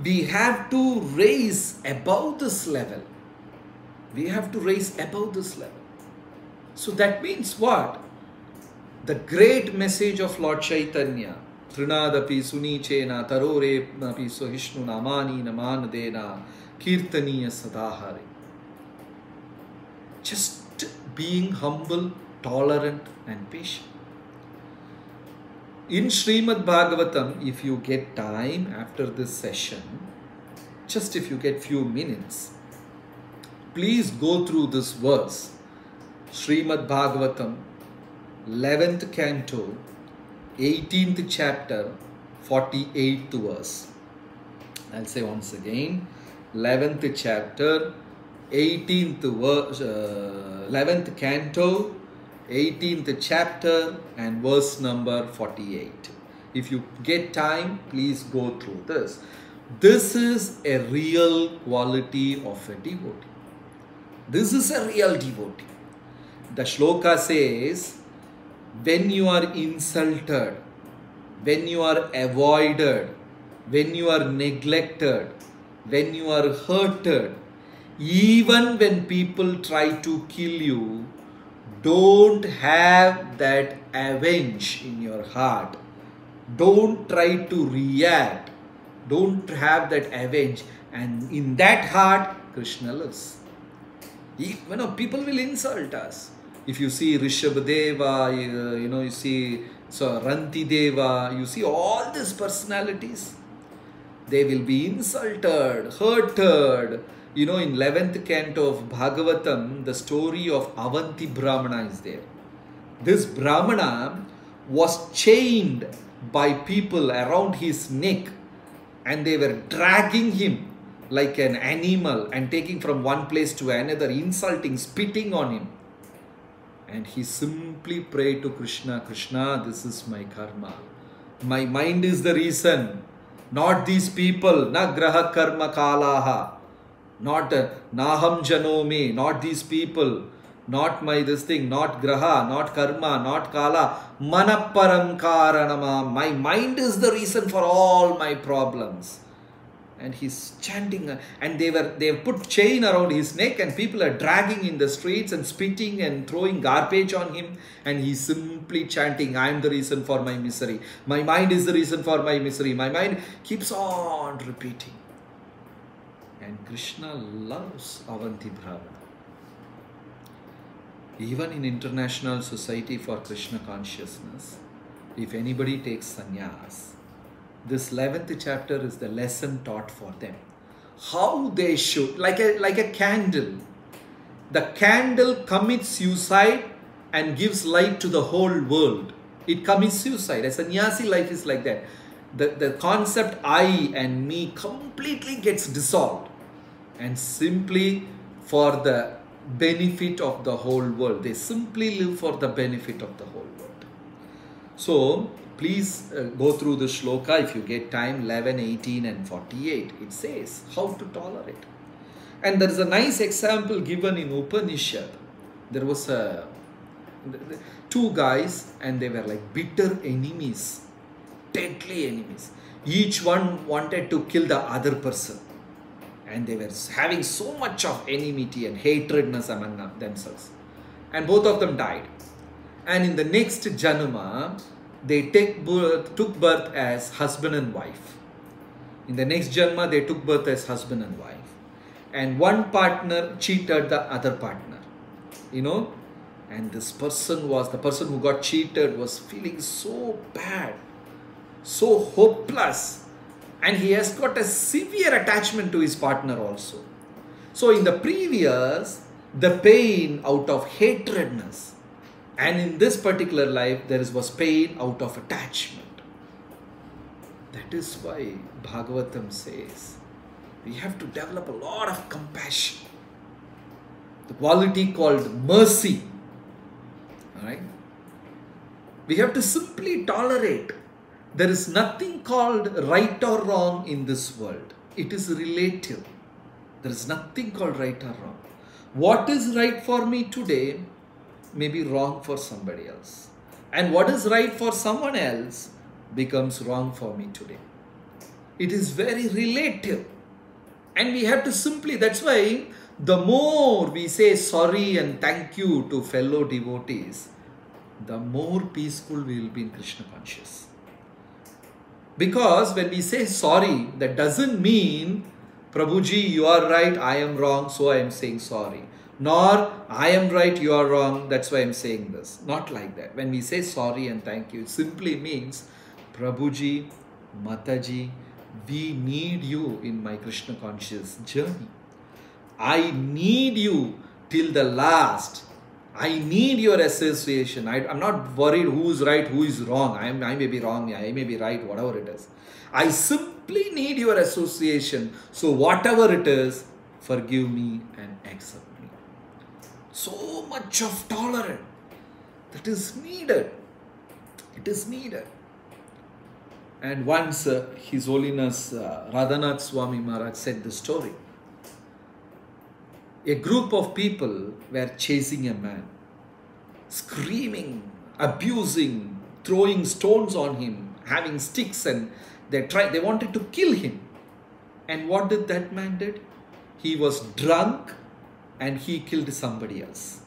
We have to raise above this level. We have to raise above this level. So that means what? The great message of Lord Chaitanya, Trinadapi Sunichena Tarore Napi Sohishnu Namani Namanadena Kirtaniya Sadahari. Just being humble, tolerant and patient. In Srimad Bhagavatam, if you get time after this session, just if you get few minutes, please go through this verse. Srimad Bhagavatam, 11th canto, 18th chapter, 48th verse. I'll say once again, 11th chapter, 18th verse, 11th canto, 18th chapter and verse number 48. If you get time, please go through this. This is a real quality of a devotee. This is a real devotee. The shloka says, when you are insulted, when you are avoided, when you are neglected, when you are hurted, even when people try to kill you, don't have that avenge in your heart. Don't try to react. Don't have that avenge. And in that heart, Krishna lives. People will insult us. If you see Rishabhadeva, you see Rantideva, you see all these personalities. They will be insulted, hurted. In 11th canto of Bhagavatam, the story of Avanti Brahmana is there. This Brahmana was chained by people around his neck and they were dragging him like an animal and taking from one place to another, insulting, spitting on him. And he simply prayed to Krishna, Krishna, this is my karma. My mind is the reason, not these people, na graha karma kalaha. Not Naham Janome, not these people, not my this thing, not Graha, not Karma, not Kala, Manapparam Karanama. My mind is the reason for all my problems. And he's chanting, and they have put chain around his neck, and people are dragging in the streets and spitting and throwing garbage on him, and he's simply chanting, I am the reason for my misery. My mind is the reason for my misery. My mind keeps on repeating. And Krishna loves Avanti Brahmana. Even in International Society for Krishna Consciousness, if anybody takes sannyas, this 11th chapter is the lesson taught for them. How they should, like a candle. The candle commits suicide and gives light to the whole world. It commits suicide. A sannyasi life is like that. The concept I and me completely gets dissolved. And simply for the benefit of the whole world. They simply live for the benefit of the whole world. So, please go through the shloka if you get time, 11, 18 and 48. It says how to tolerate. And there is a nice example given in Upanishad. There was two guys and they were like bitter enemies, deadly enemies. Each one wanted to kill the other person. And they were having so much of enmity and hatredness among themselves. And both of them died. And in the next janma, they took birth as husband and wife. In the next janma, they took birth as husband and wife. And one partner cheated the other partner. And this person was, the person who got cheated was feeling so bad, so hopeless. And he has got a severe attachment to his partner also. So in the previous, the pain out of hatredness. And in this particular life, there was pain out of attachment. That is why Bhagavatam says, we have to develop a lot of compassion. The quality called mercy. Alright? We have to simply tolerate. There is nothing called right or wrong in this world. It is relative. There is nothing called right or wrong. What is right for me today may be wrong for somebody else. And what is right for someone else becomes wrong for me today. It is very relative. And we have to simply, that's why the more we say sorry and thank you to fellow devotees, the more peaceful we will be in Krishna conscious. Because when we say sorry, that doesn't mean, Prabhuji, you are right, I am wrong, so I am saying sorry. Nor, I am right, you are wrong, that's why I am saying this. Not like that. When we say sorry and thank you, it simply means, Prabhuji, Mataji, we need you in my Krishna conscious journey. I need you till the last. I need your association. I'm not worried who is right, who is wrong. I may be wrong, I may be right, whatever it is. I simply need your association. So whatever it is, forgive me and accept me. So much of tolerance that is needed. It is needed. And once His Holiness Radhanath Swami Maharaj said the story. A group of people were chasing a man, screaming, abusing, throwing stones on him, having sticks, and they wanted to kill him. And what did that man did? He was drunk and he killed somebody else.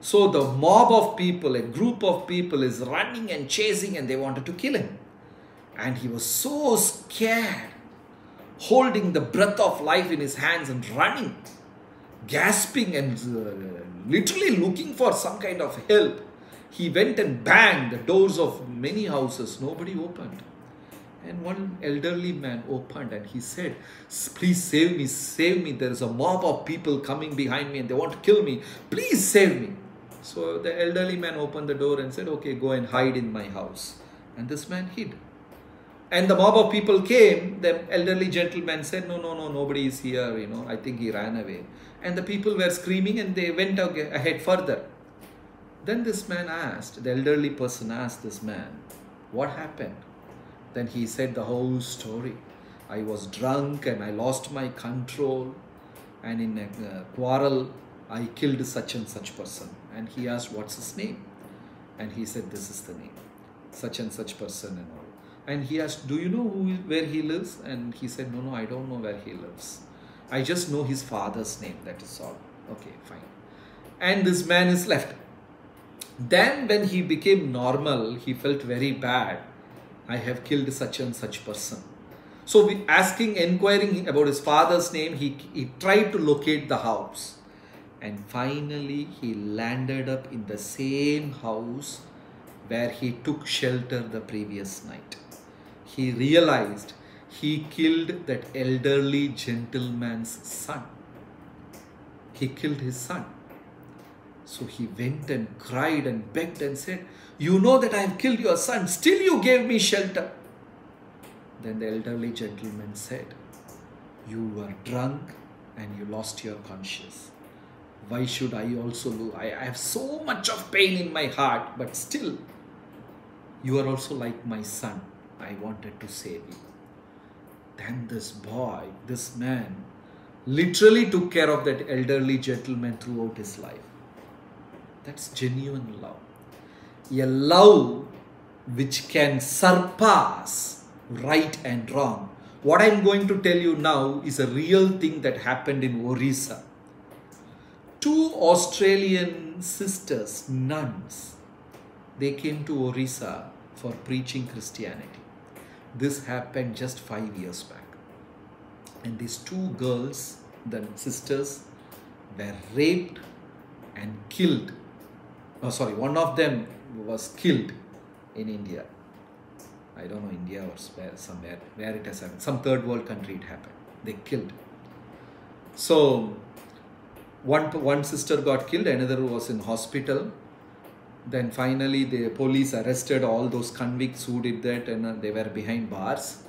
So the mob of people, a group of people is running and chasing, and they wanted to kill him. And he was so scared, holding the breath of life in his hands and running, gasping and literally looking for some kind of help. He went and banged the doors of many houses. Nobody opened. And one elderly man opened and he said, please save me, save me. There is a mob of people coming behind me and they want to kill me. Please save me. So the elderly man opened the door and said, okay, go and hide in my house. And this man hid. And the mob of people came. The elderly gentleman said, no, nobody is here. I think he ran away. And the people were screaming and they went ahead further. Then this man asked, the elderly person asked this man, what happened? Then he said the whole story. I was drunk and I lost my control. And in a quarrel, I killed such and such person. And he asked, what's his name? And he said, this is the name. Such and such person and all. And he asked, do you know where he lives? And he said, no, I don't know where he lives. I just know his father's name, that is all. Okay, fine. And this man is left. Then when he became normal, he felt very bad. I have killed such and such person. So inquiring about his father's name, he tried to locate the house. And finally, he landed up in the same house where he took shelter the previous night. He realized he killed that elderly gentleman's son. He killed his son. So he went and cried and begged and said, you know that I have killed your son, still you gave me shelter. Then the elderly gentleman said, you were drunk and you lost your conscience. Why should I also lose? I have so much of pain in my heart, but still, you are also like my son. I wanted to save you. Then this man, literally took care of that elderly gentleman throughout his life. That's genuine love. A love which can surpass right and wrong. What I'm going to tell you now is a real thing that happened in Orissa. 2 Australian sisters, nuns, they came to Orissa for preaching Christianity. This happened just 5 years back. And these 2 girls, the sisters, were raped and killed. One of them was killed in India. I don't know, India or somewhere where it has happened. Some third world country it happened. They killed. So, one sister got killed, another was in hospital. Then finally the police arrested all those convicts who did that, and they were behind bars.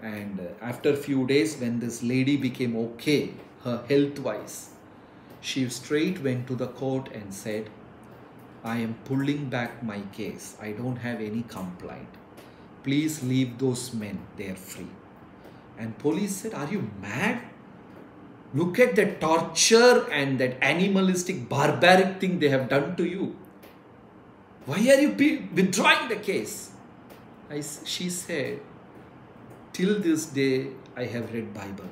And after a few days, when this lady became okay, her health-wise, she straight went to the court and said, I am pulling back my case. I don't have any complaint. Please leave those men. They are free. And police said, are you mad? Look at the torture and that animalistic, barbaric thing they have done to you. Why are you withdrawing the case? She said, till this day I have read Bible.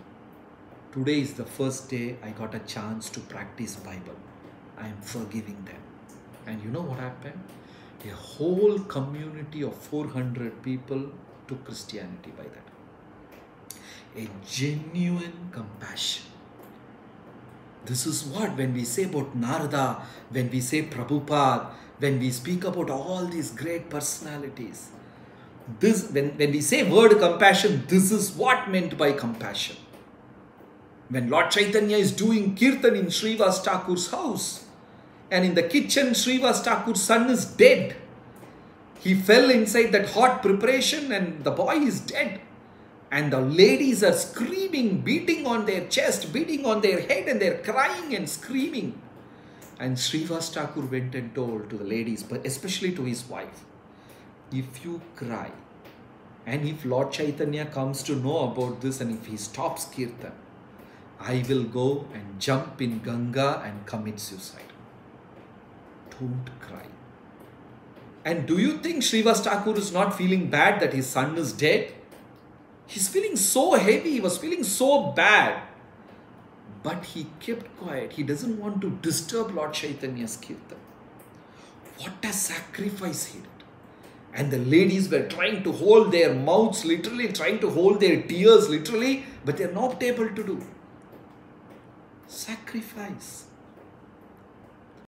Today is the first day I got a chance to practice Bible. I am forgiving them. And you know what happened? A whole community of 400 people took Christianity by that. A genuine compassion. This is what, when we say about Narada, when we say Prabhupada, when we speak about all these great personalities, this, when we say word compassion, this is what meant by compassion. When Lord Chaitanya is doing kirtan in Srivas Thakur's house, and in the kitchen Srivas Thakur's son is dead. He fell inside that hot preparation and the boy is dead. And the ladies are screaming, beating on their chest, beating on their head, and they're crying and screaming. And Srivas Thakur went and told to the ladies, but especially to his wife, if you cry, and if Lord Chaitanya comes to know about this and if he stops kirtan, I will go and jump in Ganga and commit suicide. Don't cry. And do you think Srivas Thakur is not feeling bad that his son is dead? He's feeling so heavy, he was feeling so bad. But he kept quiet. He doesn't want to disturb Lord Chaitanya's kirtan. What a sacrifice he did. And the ladies were trying to hold their mouths literally, trying to hold their tears literally, but they're not able to do. Sacrifice.